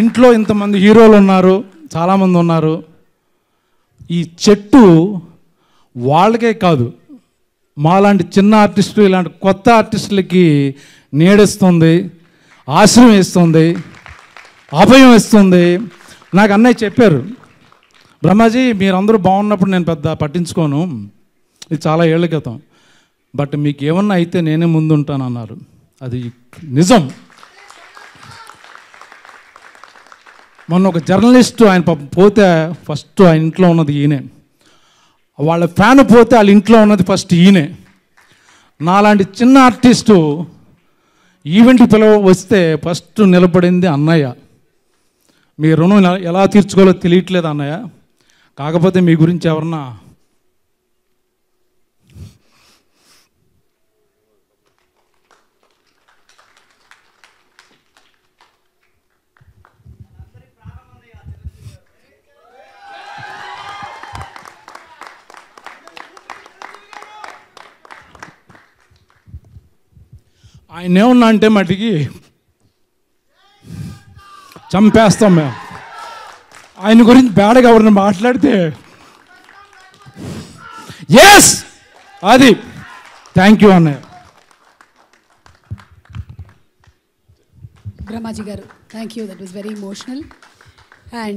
ఇంట్లో ఇంతమంది హీరోలు ఉన్నారు, చాలామంది ఉన్నారు. ఈ చెట్టు వాళ్ళకే కాదు, మాలాంటి చిన్న ఆర్టిస్టులు, ఇలాంటి కొత్త ఆర్టిస్టులకి నీడిస్తుంది, ఆశ్రయం ఇస్తుంది, అభయం ఇస్తుంది. నాకు అన్నయ్య చెప్పారు, బ్రహ్మాజీ మీరందరూ బాగున్నప్పుడు నేను పెద్ద పట్టించుకోను, ఇది చాలా ఏళ్ళ క్రితం, బట్ మీకు ఏమన్నా అయితే నేనే ముందుంటాను అన్నారు. అది నిజం. మొన్న ఒక జర్నలిస్టు ఆయన పోతే ఫస్ట్ ఆయన ఇంట్లో ఉన్నది ఈయనే, వాళ్ళ ఫ్యాన్ పోతే వాళ్ళ ఇంట్లో ఉన్నది ఫస్ట్ ఈయనే. నాలాంటి చిన్న ఆర్టిస్టు ఈవెంట్ వస్తే ఫస్ట్ నిలబడింది అన్నయ్య. మీ రుణం ఎలా తీర్చుకోవాలో తెలియట్లేదు అన్నయ్య, కాకపోతే మీ గురించి ఎవరన్నా ఆయన ఏమన్నా అంటే మటుకి చంపేస్తాం మేము. ఆయన గురించి బేడగా ఎవరిని మాట్లాడితే ఎస్ అది థ్యాంక్ యూ అన్నయ్య. బ్రహ్మాజీ గారు, thank you, that was very emotional. And